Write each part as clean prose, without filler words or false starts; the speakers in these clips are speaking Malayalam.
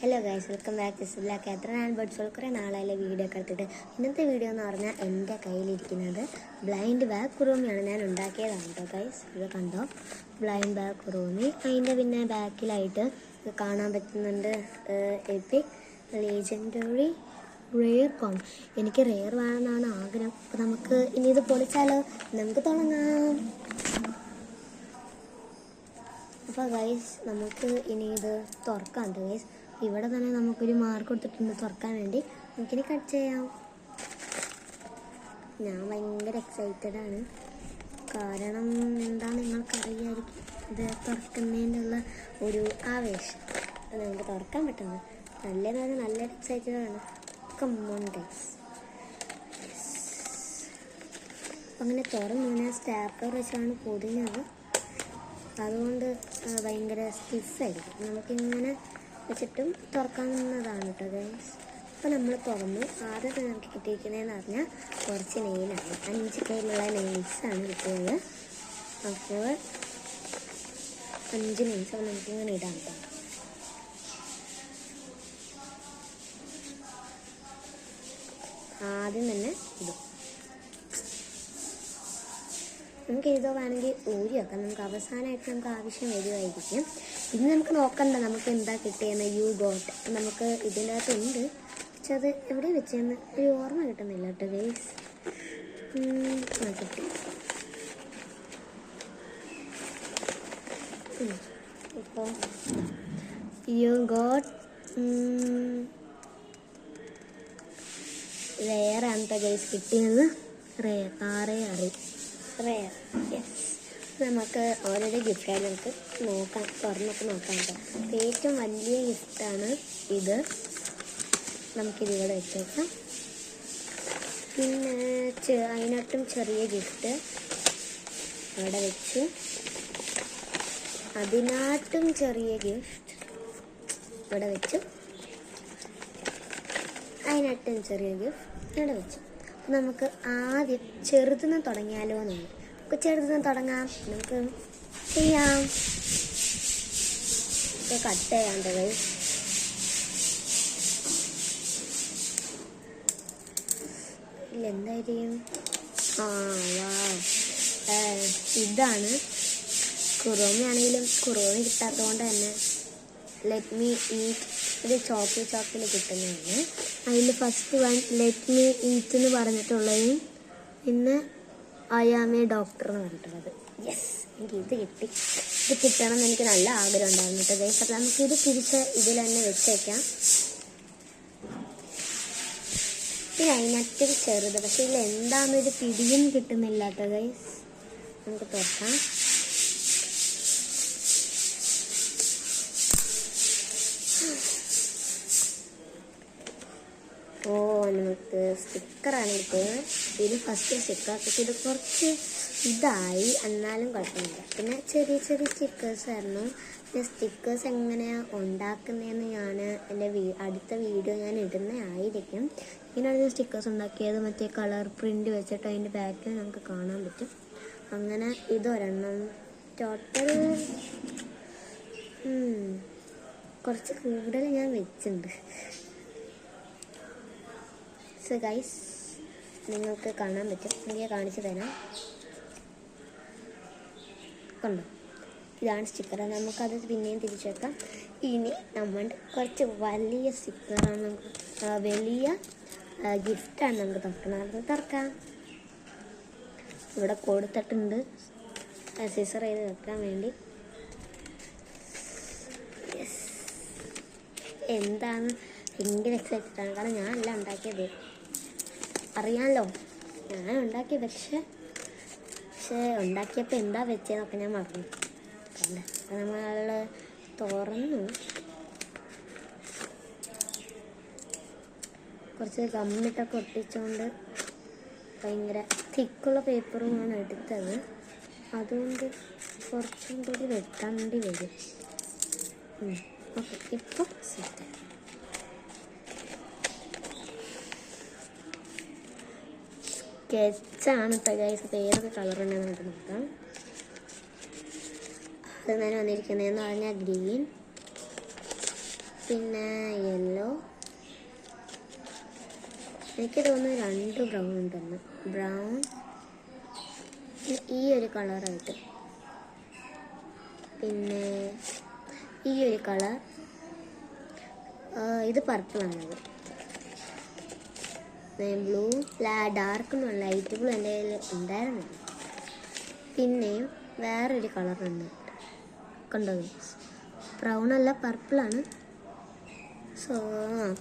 Hello guys, welcome back to സിബ്ലാക്ക്. എത്ര ഞാൻ ബഡ്സുകൾ കുറേ നാളായാലും വീഡിയോ ഒക്കെ എടുത്തിട്ട്. ഇന്നത്തെ വീഡിയോ എന്ന് പറഞ്ഞാൽ എൻ്റെ കയ്യിലിരിക്കുന്നത് ബ്ലൈൻഡ് ബാഗ് കുറുമിയാണ്. ഞാൻ ഉണ്ടാക്കിയതാണ് കേട്ടോ ഗൈസ്. ഇത് കണ്ടോ, ബ്ലൈൻഡ് ബാഗ് കുറുമി. അതിൻ്റെ പിന്നെ ബാക്കിലായിട്ട് കാണാൻ പറ്റുന്നുണ്ട് എപ്പിക് ലെജൻഡറി റെയർ കോൺ. എനിക്ക് റെയർ വേണമെന്നാണ് ആഗ്രഹം. അപ്പോൾ നമുക്ക് ഇനി ഇത് പൊളിച്ചാലോ, നമുക്ക് തുടങ്ങാം. അപ്പോൾ ഗൈസ്, നമുക്ക് ഇനി ഇത് തുറക്കാം കേട്ടോ ഗൈസ്. ഇവിടെ തന്നെ നമുക്കൊരു മാർക്ക് കൊടുത്തിട്ടുണ്ട് തുറക്കാൻ വേണ്ടി. നമുക്കിനി കട്ട് ചെയ്യാം. ഞാൻ ഭയങ്കര എക്സൈറ്റഡ് ആണ്. കാരണം എന്താണെന്ന് നിങ്ങൾക്കറിയായിരിക്കും, ഇത് തുറക്കുന്നതിനുള്ള ഒരു ആവേശം. അത് നമുക്ക് തുറക്കാൻ പറ്റുന്നത് നല്ലതാണ്. നല്ല എക്സൈറ്റഡ് ആണ്. Come on guys. അങ്ങനെ തുറന്നു. ഞാൻ സ്റ്റാപ്ലർ വെച്ചാണ് പൊതിഞ്ഞത്. അതുകൊണ്ട് ഭയങ്കര സ്റ്റിഫായിരിക്കും. നമുക്കിങ്ങനെ വെച്ചിട്ടും തുറക്കാവുന്നതാണ് കേട്ടോ ഗൈസ്. അപ്പോൾ നമ്മൾ തുറന്നു. ആദ്യം നമുക്ക് കിട്ടിയിരിക്കുന്നതെന്ന് പറഞ്ഞാൽ കുറച്ച് നെയിലാണ്. 5 കയ്യിലുള്ള നെയിൽസാണ് കിട്ടിയത്. അപ്പോൾ 5 നെയിൽസ് അപ്പോൾ നമുക്കിങ്ങനെ ഇടാം കേട്ടോ. ആദ്യം തന്നെ ഇടും. നമുക്ക് ഇതോ വേണമെങ്കിൽ ഊരി വെക്കാം. നമുക്ക് അവസാനമായിട്ട് നമുക്ക് ആവശ്യം വരുമായിരിക്കും. ഇനി നമുക്ക് നോക്കണ്ട നമുക്ക് എന്താ കിട്ടിയെന്ന്. യു ഗോട്ട് നമുക്ക് ഇതിൻ്റെ അകത്തുണ്ട്. പക്ഷെ അത് എവിടെ വെച്ചെന്ന് ഒരു ഓർമ്മ കിട്ടുന്നില്ല കേട്ടോ ഗൈസ്. കിട്ടി. ഇപ്പോൾ യു ഗോട്ട് റെയറാണ് കേട്ടോ ഗൈസ് കിട്ടിയത്. Rare rare yes. നമുക്ക് ഓരോരോ ഗിഫ്റ്റായിട്ട് നമുക്ക് നോക്കാം, തുറന്നൊക്കെ നോക്കാം കേട്ടോ. ഏറ്റവും വലിയ ഗിഫ്റ്റാണ് ഇത്. നമുക്കിതിവിടെ വെച്ചേക്കാം. പിന്നെ അതിനൊട്ടും ചെറിയ ഗിഫ്റ്റ് അവിടെ വെച്ചു. അതിനാട്ടും ചെറിയ ഗിഫ്റ്റ് ഇവിടെ വെച്ചു. അതിനാട്ടും ചെറിയ ഗിഫ്റ്റ് ഇവിടെ വെച്ചു. നമുക്ക് ആദ്യം ചെറുതുനിന്ന് തുടങ്ങിയാലോ എന്നാണ്. നമുക്ക് ചെറുതുനിന്ന് തുടങ്ങാം. നമുക്ക് ചെയ്യാം. കട്ട് ചെയ്യാണ്ടത് ഇല്ല എന്തായിരിക്കും. ഇതാണ് കുറുമയാണെങ്കിലും കുറുമ കിട്ടാത്തതുകൊണ്ട് തന്നെ ലെറ്റ് മീ ഈറ്റ് ഒരു ചോക്ലേറ്റ് കിട്ടുന്നതാണ്. അതിൽ first one let me eat എന്ന് പറഞ്ഞിട്ടുള്ളതും പിന്നെ ഐ ആം എ ഡോക്ടർ എന്ന് പറഞ്ഞിട്ടുള്ളത്. യെസ്, എനിക്ക് ഇത് കിട്ടി. ഇത് കിട്ടണം എന്ന് എനിക്ക് നല്ല ആഗ്രഹം ഉണ്ടായിരുന്നു കേട്ടോ ഗൈസ്. അപ്പം നമുക്കിത് തിരിച്ച് ഇതിൽ തന്നെ വെച്ചേക്കാം. പിന്നെ അതിനറ്റും ചെറുത്, പക്ഷെ ഇതിൽ എന്താണെന്നൊരു പിടിയും കിട്ടുന്നില്ല കേട്ടോ ഗൈസ്. നമുക്ക് തുറക്കാം. നമുക്ക് സ്റ്റിക്കറാണ് കിട്ടിയത്. ഇത് ഫസ്റ്റ് സ്റ്റിക്കർ. പക്ഷെ ഇത് കുറച്ച് ഇതായി, എന്നാലും കുഴപ്പമില്ല. പിന്നെ ചെറിയ ചെറിയ സ്റ്റിക്കേഴ്സ് ആയിരുന്നു. പിന്നെ സ്റ്റിക്കേഴ്സ് എങ്ങനെയാണ് ഉണ്ടാക്കുന്നതെന്ന് ഞാൻ എൻ്റെ അടുത്ത വീഡിയോ ഞാൻ ഇടുന്നതായിരിക്കും. ഇങ്ങനെയാണ് സ്റ്റിക്കേഴ്സ് ഉണ്ടാക്കിയത്. മറ്റേ കളർ പ്രിൻ്റ് വെച്ചിട്ട് അതിൻ്റെ ബാക്കിൽ നമുക്ക് കാണാൻ പറ്റും. അങ്ങനെ ഇതൊരെണ്ണം. ടോട്ടൽ കുറച്ച് കൂടുതൽ ഞാൻ വെച്ചിട്ടുണ്ട്. സോ ഗൈസ്, നിങ്ങൾക്ക് കാണാൻ പറ്റും. എനിക്ക് കാണിച്ചു തരാം. കണ്ടോ, ഇതാണ് സ്റ്റിക്കർ. നമുക്കത് പിന്നെയും തിരിച്ചു വെക്കാം. ഇനി നമ്മൾ കുറച്ച് വലിയ സ്റ്റിക്കറാണ്, നമുക്ക് വലിയ ഗിഫ്റ്റാണ് നമുക്ക് തുറക്കണം. അത് തുറക്കാം. ഇവിടെ കൊടുത്തിട്ടുണ്ട് സിസർ ചെയ്ത് വെക്കാൻ വേണ്ടി. എന്താണ് ഭയങ്കര എക്സൈറ്റഡ് ആണ്. കാരണം ഞാനല്ല ഉണ്ടാക്കിയത്, അറിയാമല്ലോ ഞാൻ ഉണ്ടാക്കിയത്. പക്ഷെ ഉണ്ടാക്കിയപ്പോൾ എന്താ വെച്ചതെന്നൊക്കെ ഞാൻ മറന്നു. നമ്മൾ തുറന്നു. കുറച്ച് ഗമ്മിട്ടൊക്കെ ഒട്ടിച്ചുകൊണ്ട് ഭയങ്കര തിക്കുള്ള പേപ്പറുമാണ് എടുത്തത്. അതുകൊണ്ട് കുറച്ചും കൂടി വെട്ടേണ്ടി വരും. ഓക്കെ, ഇപ്പോൾ സെറ്റ്. സ്കെച്ചാണ് കേട്ടോ ഗൈസ്. അപ്പോൾ ഏതൊക്കെ കളറുണ്ടെന്ന് നമുക്ക് നോക്കാം. അത് തന്നെ വന്നിരിക്കുന്നതെന്ന് പറഞ്ഞാൽ ഗ്രീൻ, പിന്നെ യെല്ലോ, എനിക്ക് തോന്നുന്നു 2 ബ്രൗൺ ഉണ്ടെന്ന്. ബ്രൗൺ ഈ ഒരു കളറായിട്ട്, പിന്നെ ഈ ഒരു കളർ, ഇത് പർപ്പിളാണത്. ബ്ലൂ, ഡാർക്ക് ലൈറ്റ് ബ്ലൂ എൻ്റെ കയ്യിൽ ഉണ്ടായിരുന്നു. പിന്നെയും വേറൊരു കളറുണ്ട്, കണ്ടോ? ബ്രൗൺ അല്ല, പർപ്പിളാണ്. So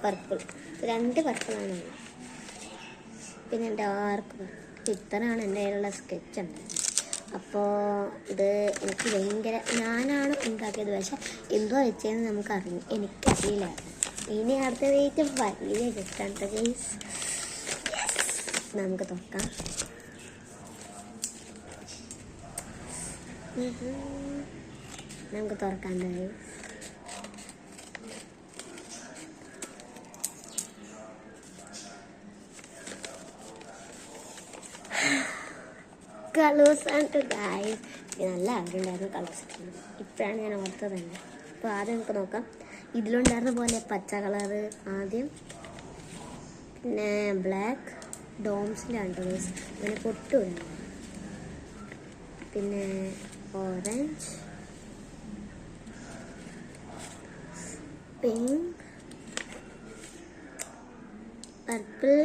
purple, 2 പർപ്പിളാണ്. പിന്നെ ഡാർക്ക് പർപ്പിൾ. ഇത്രയാണ് എൻ്റെ കയ്യിലുള്ള സ്കെച്ച് ഉണ്ടായിരുന്നത്. അപ്പോൾ ഇത് എനിക്ക് ഭയങ്കര, ഞാനാണ് ഉണ്ടാക്കിയത്, പക്ഷെ എന്തോ വെച്ചതെന്ന് എനിക്കറിയില്ല. ഇനി അടുത്ത വെയിറ്റ് വലിയ ഗിഫ്റ്റാണ് ഗൈസ്. നമുക്ക് തുറക്കാം. നമുക്ക് തുറക്കാൻ ഗൈസ്. കളേഴ്സ് ആണ് ഗൈസ്. നല്ല ആഗ്രഹമുണ്ടായിരുന്നു കളേഴ്സ്. ഇപ്പോഴാണ് ഞാൻ ഓർത്തത് തന്നെ. അപ്പോൾ ആദ്യം നമുക്ക് നോക്കാം. ഇതിലുണ്ടായിരുന്ന പോലെ പച്ച കളറ് ആദ്യം, പിന്നെ ബ്ലാക്ക് ഡോംസിലാണ് ഗൈസ്, അങ്ങനെ പൊട്ടുമില്ല. പിന്നെ orange, pink, purple,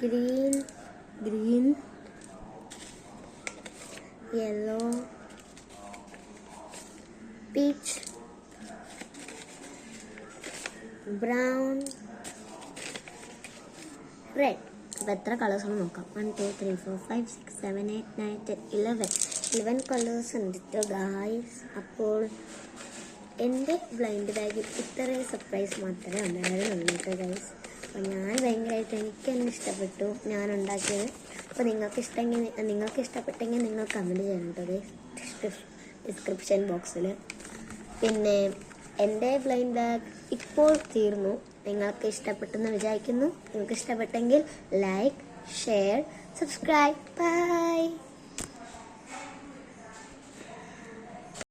green, yellow, peach, brown, red. അപ്പോൾ എത്ര കളേഴ്സ് നോക്കാം. 1 2 3 4 5 6 7 8 9 10 11 കളേഴ്സ് ഉണ്ട് ഗായ്സ്. അപ്പോൾ എൻ്റെ ബ്ലൈൻഡ് ബാഗിൽ ഇത്രയും സർപ്രൈസ് മാത്രമേ ഉണ്ടായിരുന്നുള്ളൂ ഗൈസ്. അപ്പോൾ ഞാൻ ഭയങ്കരമായിട്ട്, എനിക്ക് തന്നെ ഇഷ്ടപ്പെട്ടു ഞാൻ ഉണ്ടാക്കിയത്. അപ്പോൾ നിങ്ങൾക്ക് ഇഷ്ടപ്പെട്ടെങ്കിൽ നിങ്ങൾ കമൻറ്റ് ചെയ്യണം കേട്ടോ ഡിസ്ക്രിപ്ഷൻ ബോക്സിൽ. പിന്നെ എൻ്റെ ബ്ലൈൻഡ് ബാഗ് ഇപ്പോൾ തീർന്നു. നിങ്ങൾക്ക് ഇഷ്ടപ്പെട്ടെന്ന് വിചാരിക്കുന്നു. നിങ്ങൾക്ക് ഇഷ്ടപ്പെട്ടെങ്കിൽ ലൈക്ക്, ഷെയർ, സബ്സ്ക്രൈബ്. ബൈ.